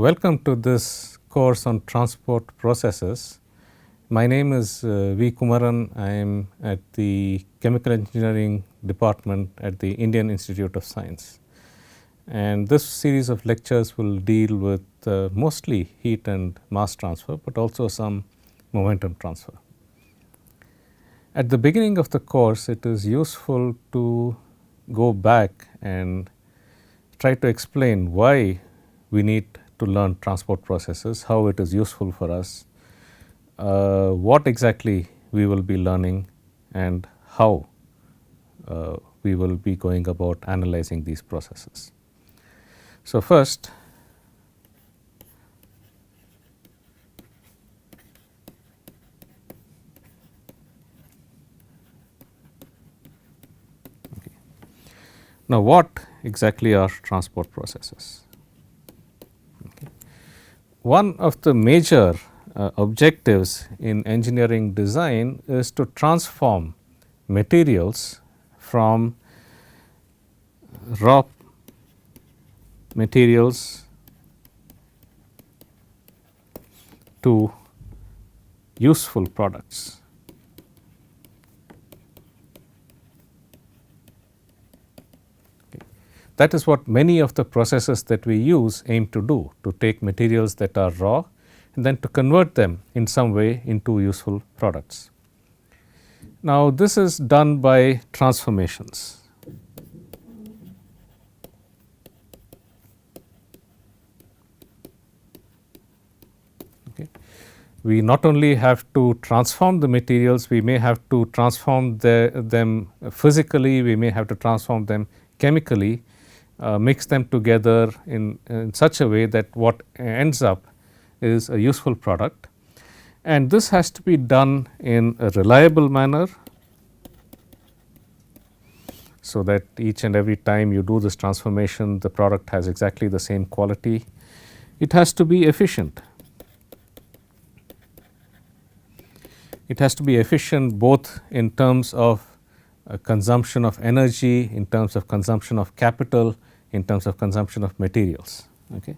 Welcome to this course on transport processes. My name is V. Kumaran. I am at the Chemical Engineering Department at the Indian Institute of Science. And this series of lectures will deal with mostly heat and mass transfer, but also some momentum transfer. At the beginning of the course, it is useful to go back and try to explain why we need to learn transport processes, how it is useful for us, what exactly we will be learning, and how we will be going about analyzing these processes. So, first, now what exactly are transport processes? One of the major objectives in engineering design is to transform materials from raw materials to useful products. That is what many of the processes that we use aim to do, to take materials that are raw and then to convert them in some way into useful products. Now, this is done by transformations. Okay. We not only have to transform the materials, we may have to transform them physically, we may have to transform them chemically, mix them together in such a way that what ends up is a useful product, and this has to be done in a reliable manner, so that each and every time you do this transformation the product has exactly the same quality. It has to be efficient. It has to be efficient both in terms of consumption of energy, in terms of consumption of capital, in terms of consumption of materials. Okay.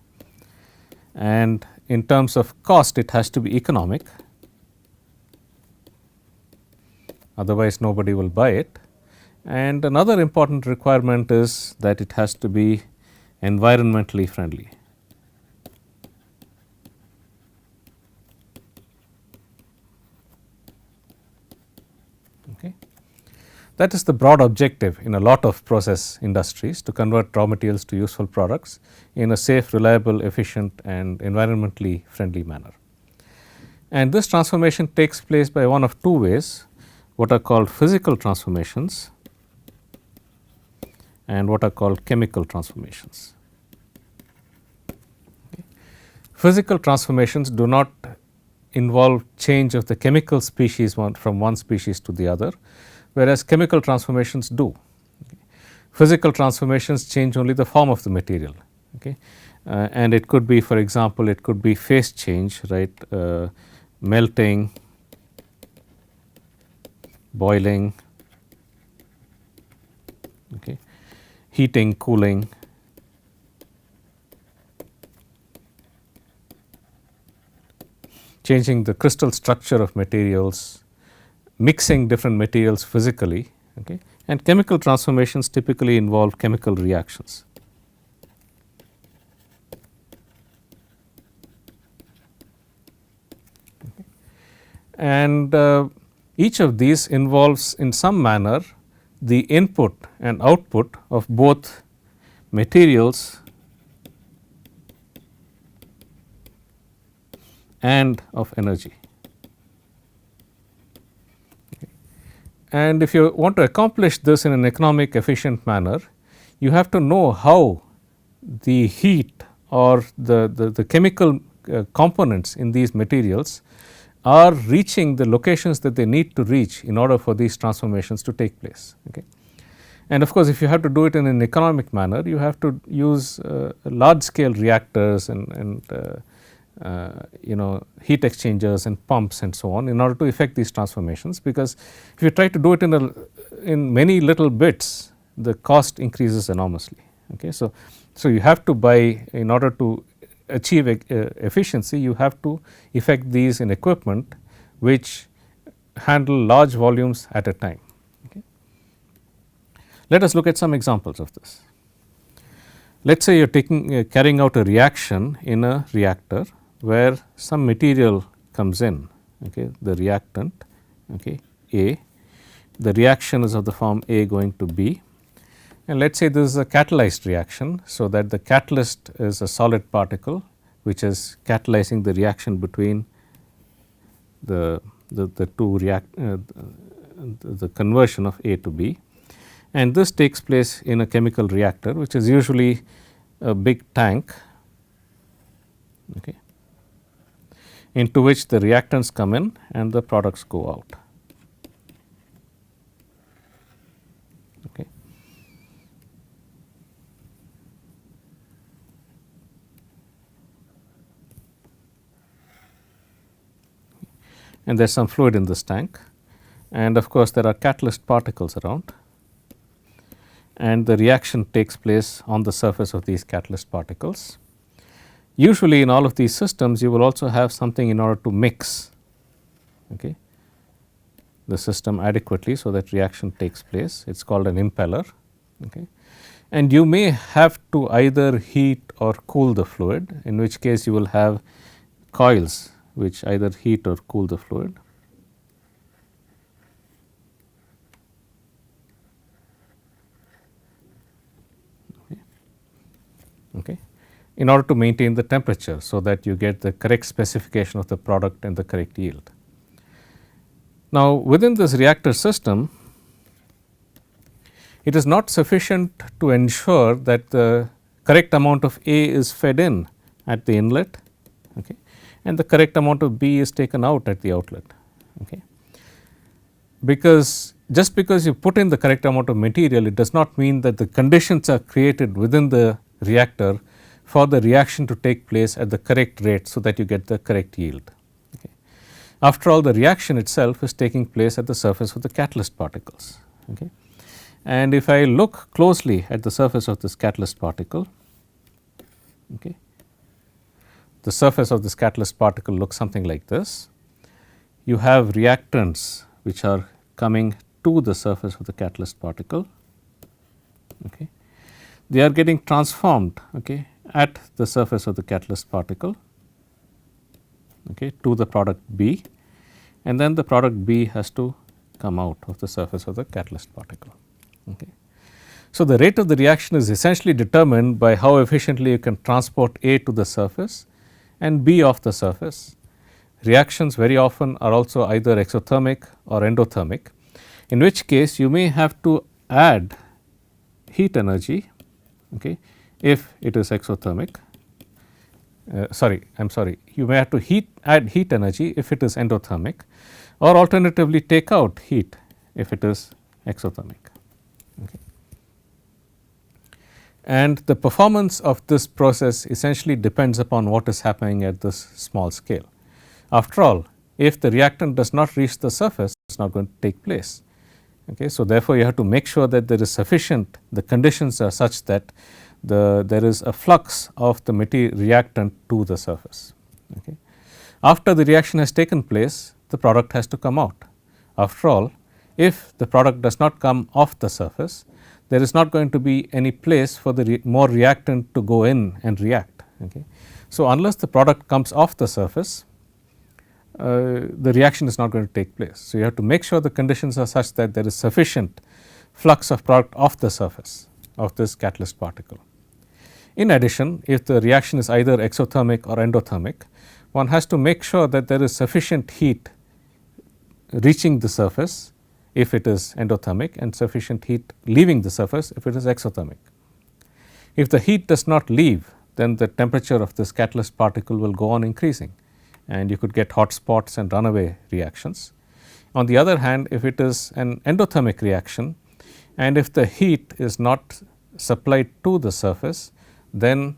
And in terms of cost, it has to be economic, otherwise nobody will buy it. And another important requirement is that it has to be environmentally friendly. Okay. That is the broad objective in a lot of process industries, to convert raw materials to useful products in a safe, reliable, efficient and environmentally friendly manner. And this transformation takes place by one of two ways, what are called physical transformations and what are called chemical transformations. Okay. Physical transformations do not involve change of the chemical species from one species to the other, whereas chemical transformations do. Okay. Physical transformations change only the form of the material. Okay. And it could be, for example, it could be phase change, right, melting, boiling, okay, heating, cooling, changing the crystal structure of materials, mixing different materials physically. Okay. And chemical transformations typically involve chemical reactions. Okay. And each of these involves in some manner the input and output of both materials and of energy. And if you want to accomplish this in an economic efficient manner, you have to know how the heat or the chemical components in these materials are reaching the locations that they need to reach in order for these transformations to take place. Okay. And of course, if you have to do it in an economic manner, you have to use large scale reactors and heat exchangers and pumps and so on in order to effect these transformations, because if you try to do it in many little bits, the cost increases enormously. Okay. So you have to buy, in order to achieve efficiency, you have to effect these in equipment which handle large volumes at a time. Okay. Let us look at some examples of this. Let us say you are carrying out a reaction in a reactor where some material comes in, okay, the reactant, okay, A. The reaction is of the form A going to B, and let us say this is a catalyzed reaction. So, that the catalyst is a solid particle which is catalyzing the reaction between the two the conversion of A to B, and this takes place in a chemical reactor which is usually a big tank, okay, into which the reactants come in and the products go out. Okay. And there is some fluid in this tank, and of course, there are catalyst particles around, and the reaction takes place on the surface of these catalyst particles. Usually in all of these systems you will also have something in order to mix, okay, the system adequately so that reaction takes place. It is called an impeller, okay. And you may have to either heat or cool the fluid, in which case you will have coils which either heat or cool the fluid. Okay. In order to maintain the temperature, so that you get the correct specification of the product and the correct yield. Now, within this reactor system, it is not sufficient to ensure that the correct amount of A is fed in at the inlet, okay, and the correct amount of B is taken out at the outlet. Okay. Because just because you put in the correct amount of material, it does not mean that the conditions are created within the reactor for the reaction to take place at the correct rate, so that you get the correct yield. Okay. After all, the reaction itself is taking place at the surface of the catalyst particles. Okay. And if I look closely at the surface of this catalyst particle, okay, the surface of this catalyst particle looks something like this. You have reactants which are coming to the surface of the catalyst particle. Okay. They are getting transformed, okay, at the surface of the catalyst particle, okay, to the product B, and then the product B has to come out of the surface of the catalyst particle. Okay. So, the rate of the reaction is essentially determined by how efficiently you can transport A to the surface and B off the surface. Reactions very often are also either exothermic or endothermic, in which case you may have to add heat energy, okay, if it is exothermic. You may have to add heat energy if it is endothermic, or alternatively take out heat if it is exothermic. Okay. And the performance of this process essentially depends upon what is happening at this small scale. After all, if the reactant does not reach the surface, it is not going to take place. Okay. So, therefore, you have to make sure that there is sufficient, the conditions are such that there is a flux of the reactant to the surface. Okay. After the reaction has taken place, the product has to come out. After all, if the product does not come off the surface, there is not going to be any place for the more reactant to go in and react. Okay. So, unless the product comes off the surface, the reaction is not going to take place. So, you have to make sure the conditions are such that there is sufficient flux of product off the surface of this catalyst particle. In addition, if the reaction is either exothermic or endothermic, one has to make sure that there is sufficient heat reaching the surface if it is endothermic, and sufficient heat leaving the surface if it is exothermic. If the heat does not leave, then the temperature of this catalyst particle will go on increasing, and you could get hot spots and runaway reactions. On the other hand, if it is an endothermic reaction, and if the heat is not supplied to the surface, then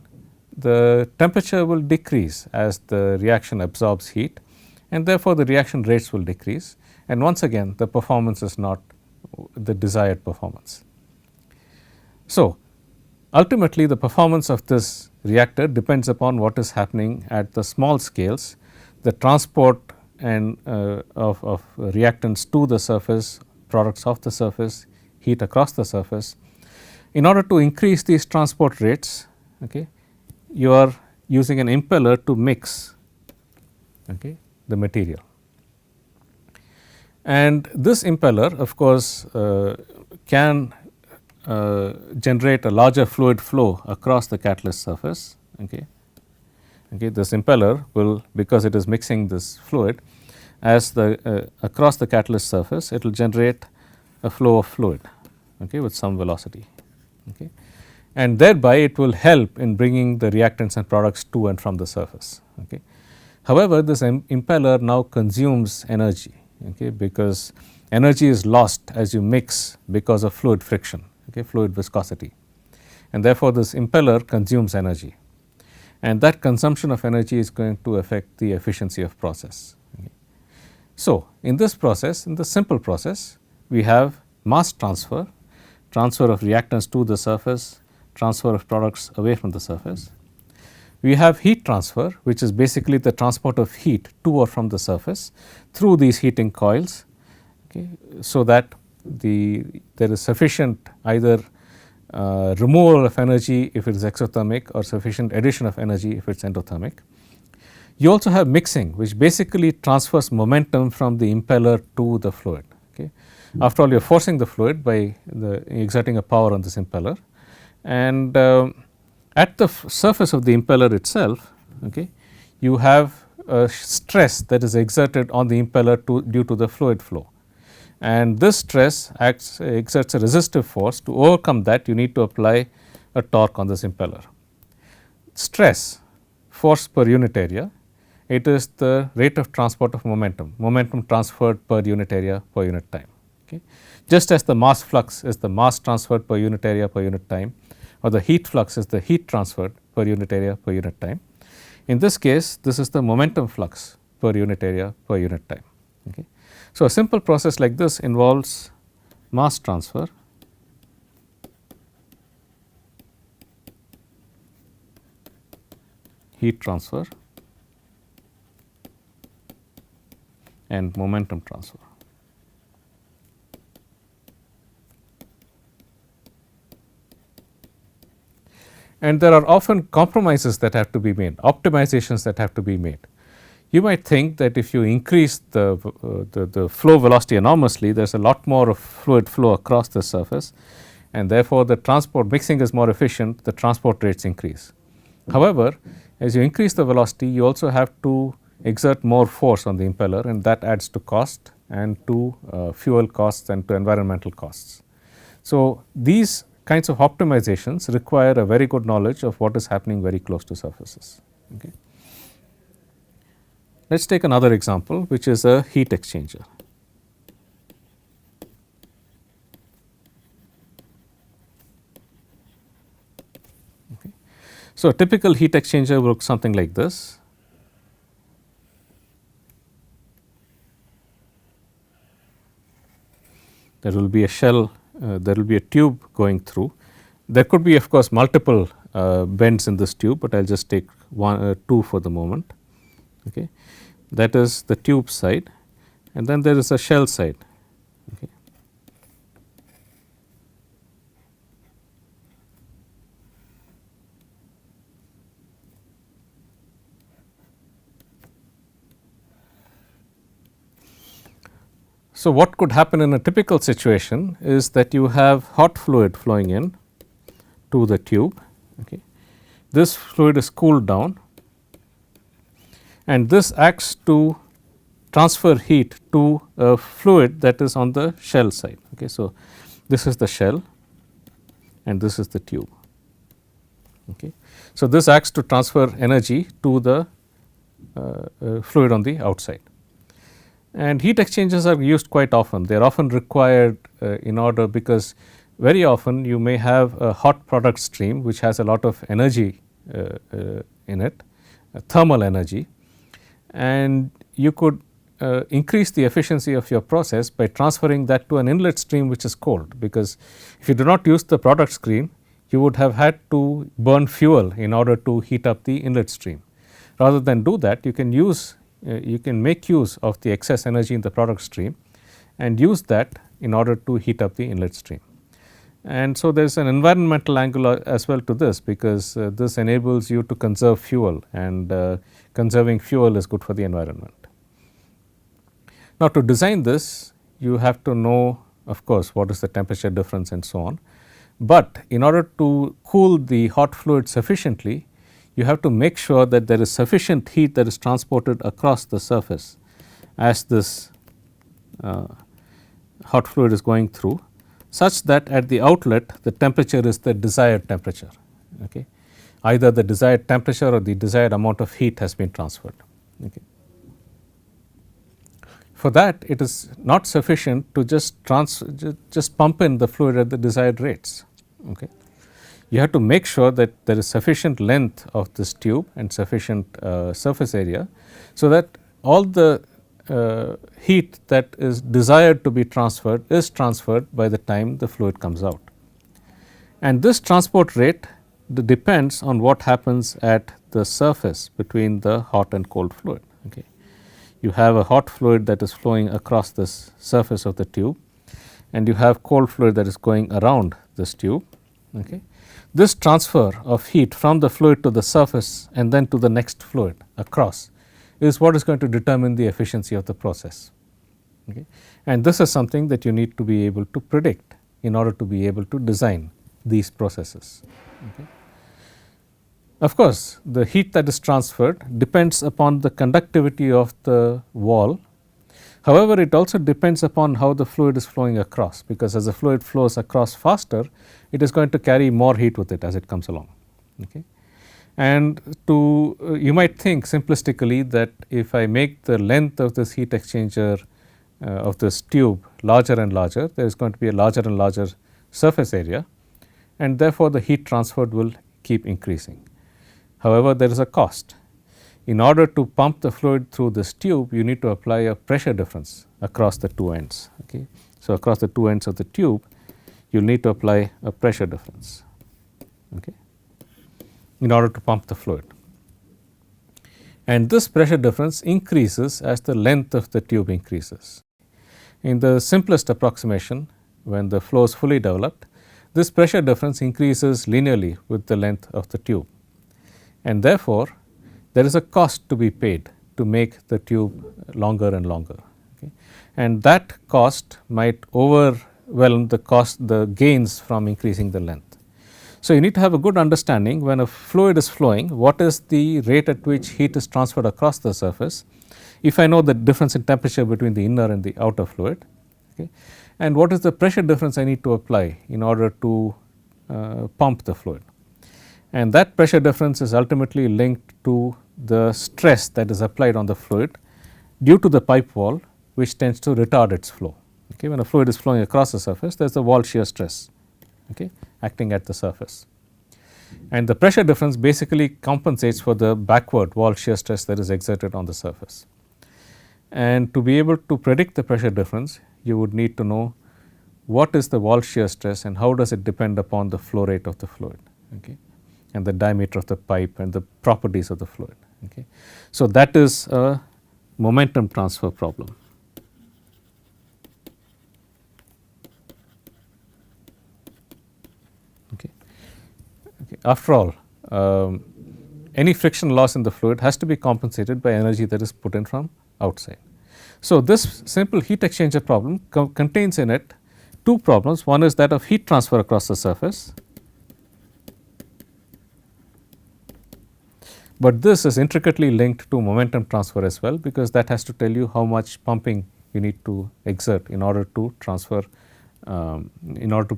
the temperature will decrease as the reaction absorbs heat, and therefore, the reaction rates will decrease, and once again the performance is not the desired performance. So, Ultimately, the performance of this reactor depends upon what is happening at the small scales, the transport and of reactants to the surface, products of the surface, heat across the surface. In order to increase these transport rates, okay, you are using an impeller to mix, okay, the material. And this impeller of course can generate a larger fluid flow across the catalyst surface. Okay. Okay, this impeller will, because it is mixing this fluid as the across the catalyst surface, it will generate a flow of fluid, okay, with some velocity. Okay. And thereby it will help in bringing the reactants and products to and from the surface. Okay. However, this impeller now consumes energy, okay, because energy is lost as you mix because of fluid friction, okay, fluid viscosity, and therefore this impeller consumes energy, and that consumption of energy is going to affect the efficiency of process. Okay. So, in this process, in the simple process, we have mass transfer, transfer of reactants to the surface, transfer of products away from the surface. We have heat transfer, which is basically the transport of heat to or from the surface through these heating coils, okay, so that there is sufficient either removal of energy if it is exothermic or sufficient addition of energy if it is endothermic. You also have mixing, which basically transfers momentum from the impeller to the fluid. Okay. After all, you are forcing the fluid by exerting a power on this impeller, and at the surface of the impeller itself, okay, you have a stress that is exerted on the impeller due to the fluid flow, and this stress exerts a resistive force. To overcome that, you need to apply a torque on this impeller. Stress, force per unit area, it is the rate of transport of momentum, momentum transferred per unit area per unit time. Okay. Just as the mass flux is the mass transferred per unit area per unit time, or the heat flux is the heat transferred per unit area per unit time. In this case, this is the momentum flux per unit area per unit time. Okay. So, a simple process like this involves mass transfer, heat transfer, and momentum transfer. And there are often compromises that have to be made, optimizations that have to be made. You might think that if you increase the flow velocity enormously, there is a lot more of fluid flow across the surface, and therefore the transport mixing is more efficient, the transport rates increase. However, as you increase the velocity, you also have to exert more force on the impeller, and that adds to cost and to fuel costs and to environmental costs. So, these kinds of optimizations require a very good knowledge of what is happening very close to surfaces. Okay. Let us take another example, which is a heat exchanger. Okay. So, a typical heat exchanger looks something like this. There will be a shell, there will be a tube going through. There could be of course multiple bends in this tube, but I will just take two for the moment. Okay. That is the tube side, and then there is a shell side. Okay. So, what could happen in a typical situation is that you have hot fluid flowing in to the tube. Okay. This fluid is cooled down, and this acts to transfer heat to a fluid that is on the shell side. Okay. So, this is the shell and this is the tube. Okay. So, this acts to transfer energy to the fluid on the outside. And heat exchangers are used quite often. They are often required in order, because very often you may have a hot product stream which has a lot of energy in it, thermal energy, and you could increase the efficiency of your process by transferring that to an inlet stream which is cold, because if you do not use the product stream, you would have had to burn fuel in order to heat up the inlet stream. Rather than do that, you can make use of the excess energy in the product stream and use that in order to heat up the inlet stream. And so, there is an environmental angle as well to this, because this enables you to conserve fuel, and conserving fuel is good for the environment. Now, to design this, you have to know, of course, what is the temperature difference and so on. But in order to cool the hot fluid sufficiently, you have to make sure that there is sufficient heat that is transported across the surface as this hot fluid is going through, such that at the outlet the temperature is the desired temperature. Okay. Either the desired temperature or the desired amount of heat has been transferred. Okay. For that, it is not sufficient to just pump in the fluid at the desired rates. Okay. You have to make sure that there is sufficient length of this tube and sufficient surface area, so that all the heat that is desired to be transferred is transferred by the time the fluid comes out. And this transport rate depends on what happens at the surface between the hot and cold fluid. Okay. You have a hot fluid that is flowing across this surface of the tube, and you have cold fluid that is going around this tube. Okay. This transfer of heat from the fluid to the surface and then to the next fluid across is what is going to determine the efficiency of the process. Okay. And this is something that you need to be able to predict in order to be able to design these processes. Okay. Of course, the heat that is transferred depends upon the conductivity of the wall. However, it also depends upon how the fluid is flowing across, because as the fluid flows across faster, it is going to carry more heat with it as it comes along. Okay. And you might think simplistically that if I make the length of this heat exchanger of this tube larger and larger, there is going to be a larger and larger surface area, and therefore the heat transferred will keep increasing. However, there is a cost. In order to pump the fluid through this tube, you need to apply a pressure difference across the two ends. Okay. So, across the two ends of the tube, you need to apply a pressure difference, okay, in order to pump the fluid. And this pressure difference increases as the length of the tube increases. In the simplest approximation, when the flow is fully developed, this pressure difference increases linearly with the length of the tube. And therefore, there is a cost to be paid to make the tube longer and longer. Okay. And that cost might overwhelm the gains from increasing the length. So, you need to have a good understanding when a fluid is flowing, what is the rate at which heat is transferred across the surface, if I know the difference in temperature between the inner and the outer fluid, okay, and what is the pressure difference I need to apply in order to pump the fluid. And that pressure difference is ultimately linked to the stress that is applied on the fluid due to the pipe wall, which tends to retard its flow. Okay. When a fluid is flowing across the surface, there is a wall shear stress, okay, acting at the surface. And the pressure difference basically compensates for the backward wall shear stress that is exerted on the surface. And to be able to predict the pressure difference, you would need to know what is the wall shear stress and how does it depend upon the flow rate of the fluid, okay, and the diameter of the pipe and the properties of the fluid. Okay. So, that is a momentum transfer problem. Okay. Okay. After all, any friction loss in the fluid has to be compensated by energy that is put in from outside. So, this simple heat exchanger problem contains in it two problems. One is that of heat transfer across the surface, but this is intricately linked to momentum transfer as well, because that has to tell you how much pumping you need to exert in order to transfer, in order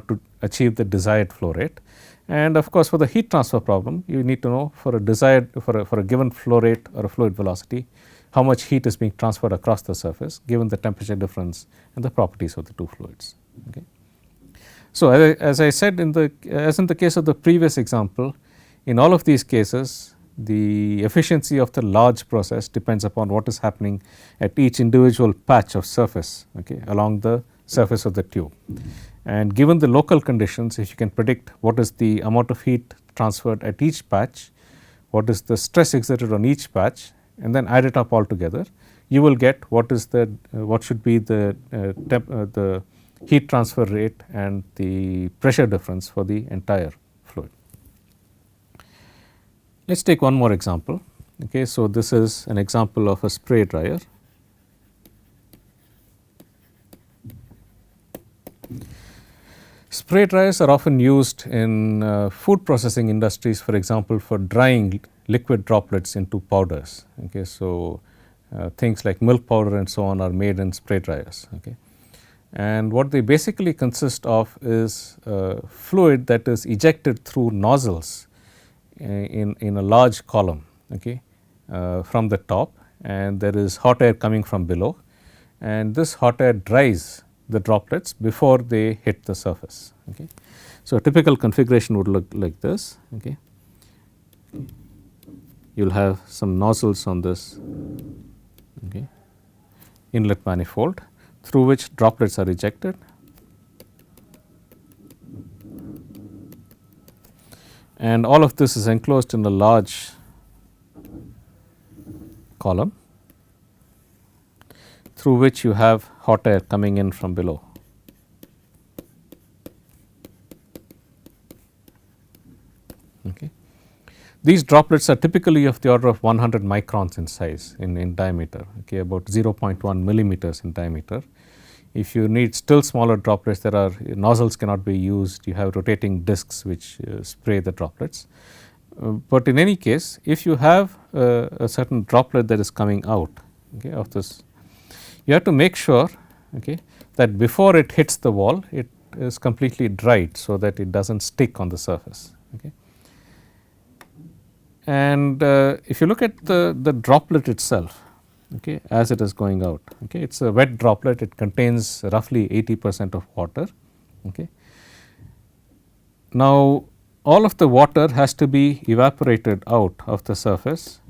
to achieve the desired flow rate. And of course, for the heat transfer problem, you need to know for a given flow rate or a fluid velocity, how much heat is being transferred across the surface given the temperature difference and the properties of the two fluids. Okay. So, as I said as in the case of the previous example, in all of these cases, the efficiency of the large process depends upon what is happening at each individual patch of surface, okay, along the surface of the tube. And given the local conditions, if you can predict what is the amount of heat transferred at each patch, what is the stress exerted on each patch, and then add it up all together, you will get what is the what should be the heat transfer rate and the pressure difference for the entire fluid. Let us take one more example. Okay, so this is an example of a spray dryer. Spray dryers are often used in food processing industries, for example, for drying liquid droplets into powders. Okay, so things like milk powder and so on are made in spray dryers. Okay, and what they basically consist of is fluid that is ejected through nozzles in a large column. Okay, from the top, and there is hot air coming from below, and this hot air dries the droplets before they hit the surface. Okay. So, a typical configuration would look like this. Okay. You will have some nozzles on this inlet manifold through which droplets are ejected, and all of this is enclosed in a large column through which you have hot air coming in from below. Okay. These droplets are typically of the order of 100 microns in size, in diameter, okay, about 0.1 millimeters in diameter. If you need still smaller droplets, there are nozzles cannot be used, you have rotating discs which spray the droplets. But in any case, if you have a certain droplet that is coming out, okay, of this, you have to make sure, okay, that before it hits the wall, it is completely dried so that it does not stick on the surface. Okay. And if you look at the droplet itself, okay, as it is going out, okay, it is a wet droplet, it contains roughly 80% of water. Okay. Now, all of the water has to be evaporated out of the surface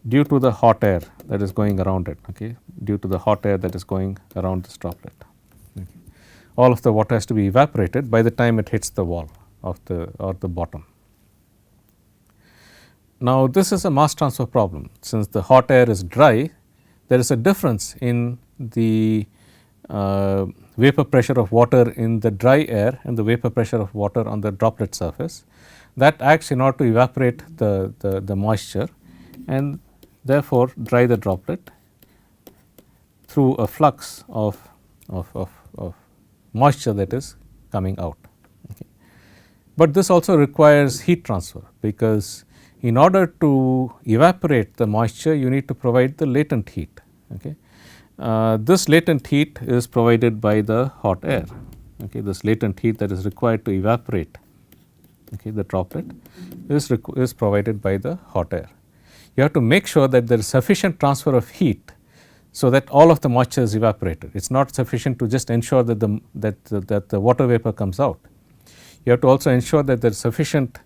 due to the hot air that is going around it, okay, due to the hot air that is going around this droplet. Okay. All of the water has to be evaporated by the time it hits the wall of the bottom. Now, this is a mass transfer problem. Since the hot air is dry, there is a difference in the vapor pressure of water in the dry air and the vapor pressure of water on the droplet surface. That acts in order to evaporate the moisture and therefore dry the droplet through a flux of moisture that is coming out. Okay. But this also requires heat transfer, because in order to evaporate the moisture, you need to provide the latent heat. Okay. This latent heat is provided by the hot air. Okay. This latent heat that is required to evaporate, okay, the droplet is provided by the hot air. You have to make sure that there is sufficient transfer of heat so that all of the moisture is evaporated. It is not sufficient to just ensure that the water vapor comes out. You have to also ensure that there is sufficient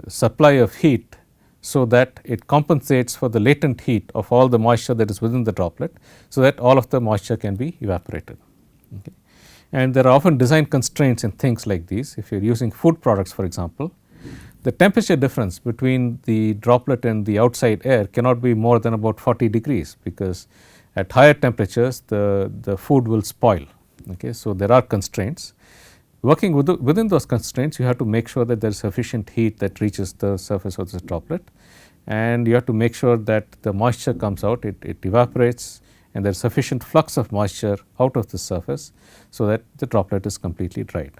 supply of heat so that it compensates for the latent heat of all the moisture that is within the droplet, so that all of the moisture can be evaporated. Okay. And there are often design constraints in things like these. If you are using food products, for example, the temperature difference between the droplet and the outside air cannot be more than about 40 degrees, because at higher temperatures the food will spoil. Okay. So, there are constraints. Working within those constraints, you have to make sure that there is sufficient heat that reaches the surface of this droplet, and you have to make sure that the moisture comes out, it evaporates, and there is sufficient flux of moisture out of the surface so that the droplet is completely dried.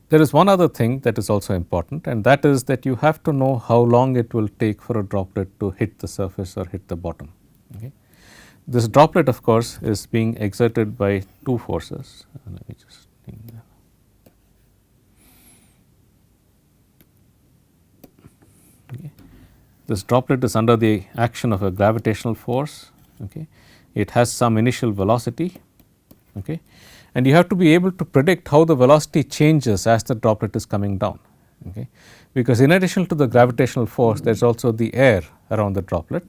There is one other thing that is also important, and that is that you have to know how long it will take for a droplet to hit the surface or hit the bottom. Okay. This droplet, of course, is being exerted by two forces. Let me just think that. Okay. This droplet is under the action of a gravitational force. Okay. It has some initial velocity, okay. And you have to be able to predict how the velocity changes as the droplet is coming down. okay, because in addition to the gravitational force there is also the air around the droplet,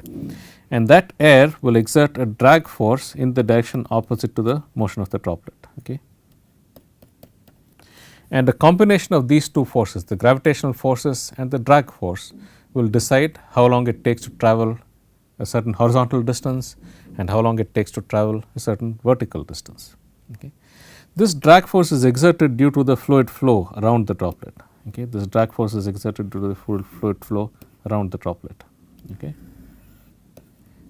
and that air will exert a drag force in the direction opposite to the motion of the droplet. Okay. And the combination of these two forces, the gravitational forces and the drag force, will decide how long it takes to travel a certain horizontal distance and how long it takes to travel a certain vertical distance. Okay. This drag force is exerted due to the fluid flow around the droplet. Okay. This drag force is exerted due to the fluid flow around the droplet. Okay.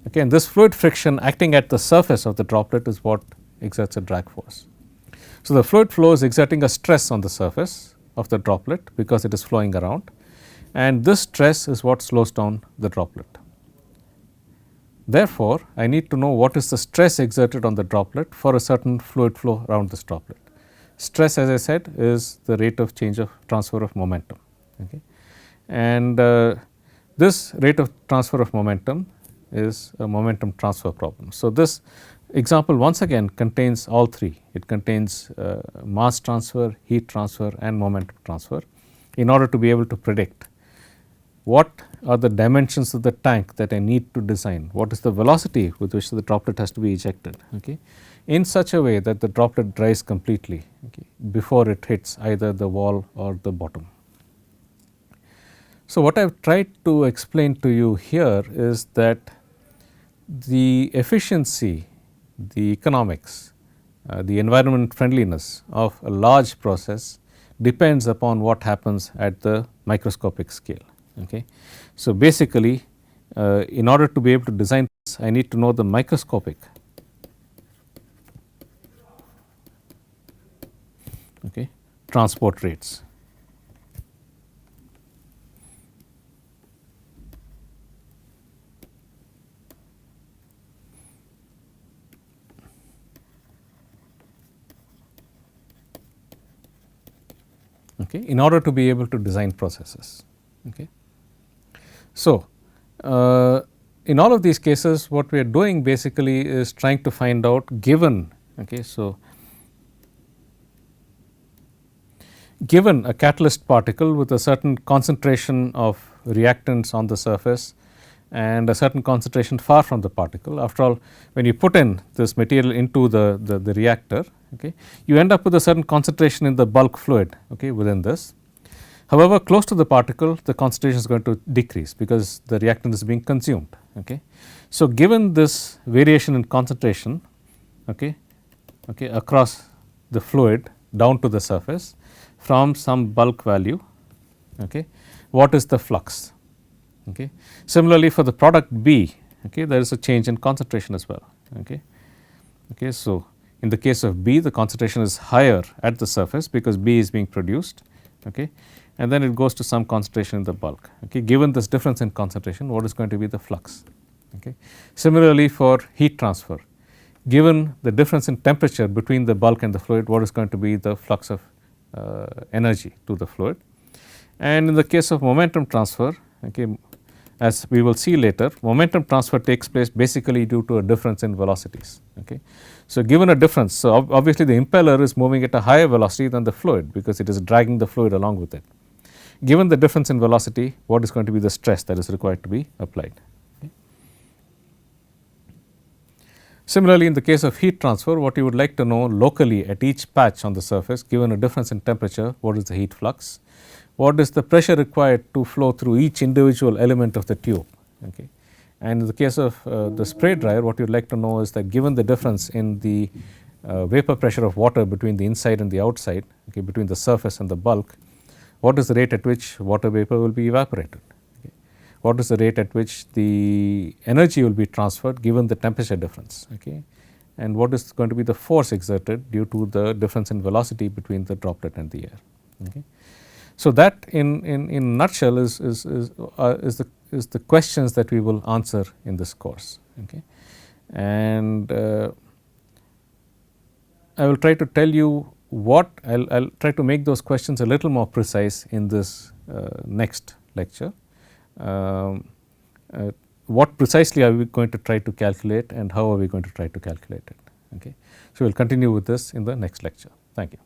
Okay, and this fluid friction acting at the surface of the droplet is what exerts a drag force. So, the fluid flow is exerting a stress on the surface of the droplet because it is flowing around, and this stress is what slows down the droplet. Therefore, I need to know what is the stress exerted on the droplet for a certain fluid flow around this droplet. Stress, as I said, is the rate of change of transfer of momentum. Okay. And this rate of transfer of momentum is a momentum transfer problem. So, this example once again contains all three. It contains mass transfer, heat transfer and momentum transfer in order to be able to predict what are the dimensions of the tank that I need to design, what is the velocity with which the droplet has to be ejected, okay, in such a way that the droplet dries completely, okay, before it hits either the wall or the bottom. So, what I have tried to explain to you here is that the efficiency, the economics, the environment friendliness of a large process depends upon what happens at the microscopic scale. Okay. So, basically in order to be able to design this, I need to know the microscopic transport rates. Okay, in order to be able to design processes. Okay. So, in all of these cases what we are doing basically is trying to find out given, okay, so given a catalyst particle with a certain concentration of reactants on the surface and a certain concentration far from the particle. After all, when you put in this material into the reactor, okay, you end up with a certain concentration in the bulk fluid, okay, within this. However, close to the particle the concentration is going to decrease because the reactant is being consumed. Okay. So, given this variation in concentration, okay, across the fluid down to the surface from some bulk value, okay, what is the flux? Okay. Similarly, for the product B, okay, there is a change in concentration as well. Okay. Okay. So, in the case of B, the concentration is higher at the surface because B is being produced, okay, and then it goes to some concentration in the bulk. Okay. Given this difference in concentration, what is going to be the flux? Okay. Similarly, for heat transfer, given the difference in temperature between the bulk and the fluid, what is going to be the flux of energy to the fluid? And in the case of momentum transfer, okay, as we will see later, momentum transfer takes place basically due to a difference in velocities. Okay. So, given a difference, so obviously the impeller is moving at a higher velocity than the fluid because it is dragging the fluid along with it. Given the difference in velocity, what is going to be the stress that is required to be applied? Okay. Similarly, in the case of heat transfer, what you would like to know locally at each patch on the surface, given a difference in temperature, what is the heat flux? What is the pressure required to flow through each individual element of the tube? Okay. And in the case of the spray dryer, what you would like to know is that given the difference in the vapor pressure of water between the inside and the outside, okay, between the surface and the bulk, what is the rate at which water vapor will be evaporated? Okay. What is the rate at which the energy will be transferred given the temperature difference? Okay. And what is going to be the force exerted due to the difference in velocity between the droplet and the air? Okay. So, that in nutshell is the questions that we will answer in this course. Okay. And I will try to tell you what I will try to make those questions a little more precise in this next lecture. What precisely are we going to try to calculate and how are we going to try to calculate it? Okay. So, we will continue with this in the next lecture. Thank you.